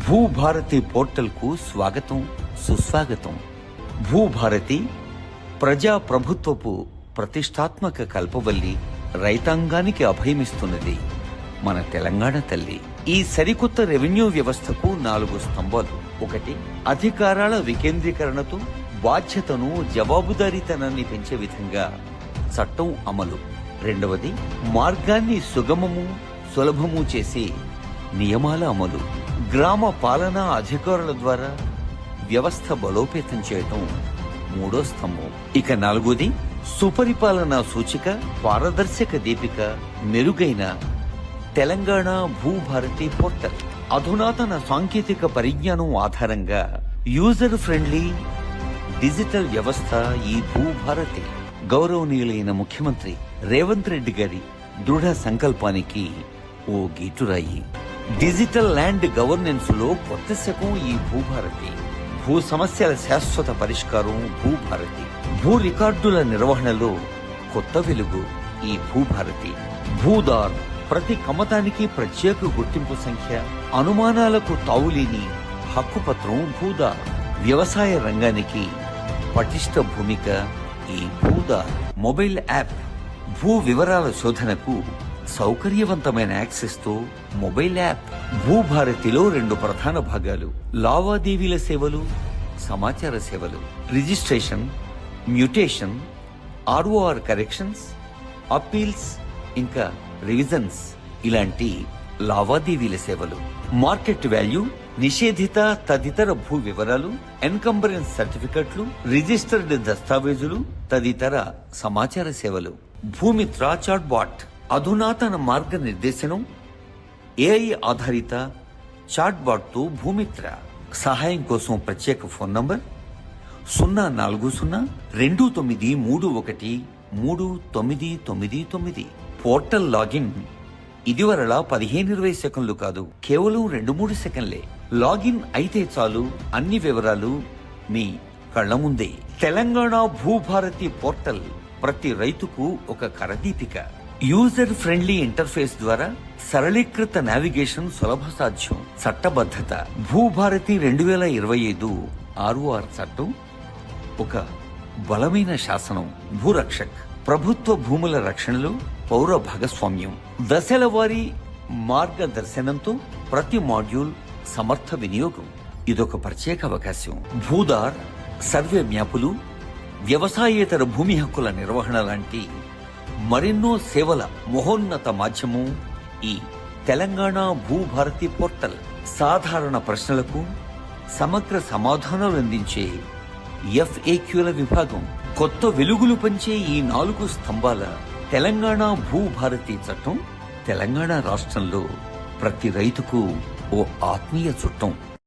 భూభారతి పోర్టల్కు స్వాగతం, సుస్వాగతం. భూభారతి ప్రజా ప్రభుత్వపు ప్రతిష్టాత్మక కల్పవల్లి, రైతాంగానికి అభయమిస్తున్నది మన తెలంగాణ తల్లి. ఈ సరికొత్త రెవెన్యూ వ్యవస్థకు 4 స్తంభాలు. 1, అధికారాల వికేంద్రీకరణతో బాధ్యతను, జవాబుదారీతనాన్ని పెంచే విధంగా చట్టం అమలు. 2, మార్గాన్ని సుగమము, సులభము చేసే నియమాల అమలు. గ్రామ పాలనా అధికారుల ద్వారా వ్యవస్థ బలోపేతం చేయటం 3వ స్తంభం. ఇక 4ది సుపరిపాలనా సూచిక, పారదర్శక దీపిక, మెరుగైన తెలంగాణ భూభారతి పోర్టల్. అధునాతన సాంకేతిక పరిజ్ఞానం ఆధారంగా యూజర్ ఫ్రెండ్లీ డిజిటల్ వ్యవస్థ ఈ భూభారతి. గౌరవనీయులైన ముఖ్యమంత్రి రేవంత్ రెడ్డి గారి దృఢ సంకల్పానికి ఓ గీటురాయి. డిజిటల్ ల్యాండ్ గవర్నెన్స్ లో కొత్త శకం ఈ భూభారతి. భూ సమస్యల శాశ్వత పరిష్కారం భూభారతి. భూ రికార్డుల నిర్వహణలో కొత్త వెలుగు ఈ భూభారతి. భూదార్ ప్రతి కమతానికి ప్రత్యేక గుర్తింపు సంఖ్య, అనుమానాలకు తావులేని హక్కుపత్రం భూదార్. వ్యవసాయ రంగానికి పటిష్ట భూమిక ఈ భూదార్. మొబైల్ యాప్ భూ వివరాల శోధనకు సౌకర్యవంతమైన యాక్సెస్ తో మొబైల్ యాప్. భూభారతిలో 2 ప్రధాన భాగాలు: లావాదేవీల సేవలు, సమాచార సేవలు. Registration, mutation, ROR corrections, appeals, ఇంకా రివిజన్స్ ఇలాంటి లావాదేవీల సేవలు. మార్కెట్ వాల్యూ, నిషేధిత తదితర భూ వివరాలు, ఎన్కంబరెన్స్ సర్టిఫికెట్లు, రిజిస్టర్డ్ దస్తావేజులు తదితర సమాచార సేవలు. భూమిత్ర చాట్ బాట్ అధునాతన మార్గనిర్దేశనం, ఏఐ ఆధారిత చాట్ బాట్ తో భూమిత్ర. సహాయం కోసం ప్రత్యేక ఫోన్ నంబర్ 04029313999. పోర్టల్ లాగిన్ ఇదివరలా 15-20 సెకండ్లు కాదు, కేవలం 2-3 సెకండ్లే. లాగిన్ అయితే చాలు, అన్ని వివరాలు మీ కళ్ల ముందే. తెలంగాణ భూభారతి పోర్టల్ ప్రతి రైతుకు ఒక కరదీపిక. యూజర్ ఫ్రెండ్లీ ఇంటర్ఫేస్ ద్వారా సరళీకృత నావిగేషన్ సులభ సాధ్యం. చట్టబద్ధత భూభారతి 2025 ROR చట్టం ఒక బలమైన శాసనం. భూరక్షక్ ప్రభుత్వ భూముల రక్షణలో పౌర భాగస్వామ్యం. దశల వారీ మార్గదర్శనంతో ప్రతి మాడ్యూల్ సమర్థ వినియోగం. ఇదొక ప్రత్యేక అవకాశం. భూదార్ సర్వే మ్యాపులు, వ్యవసాయేతర భూమి హక్కుల నిర్వహణ లాంటి మరెన్నో సేవల మహోన్నత మాధ్యమం ఈ తెలంగాణ భూభారతి పోర్టల్. సాధారణ ప్రశ్నలకు సమగ్ర సమాధానాలు అందించే FAQల విభాగం. కొత్త వెలుగులు పంచే ఈ 4 స్తంభాల తెలంగాణ భూభారతి చట్టం తెలంగాణ రాష్ట్రంలో ప్రతి రైతుకు ఓ ఆత్మీయ చుట్టం.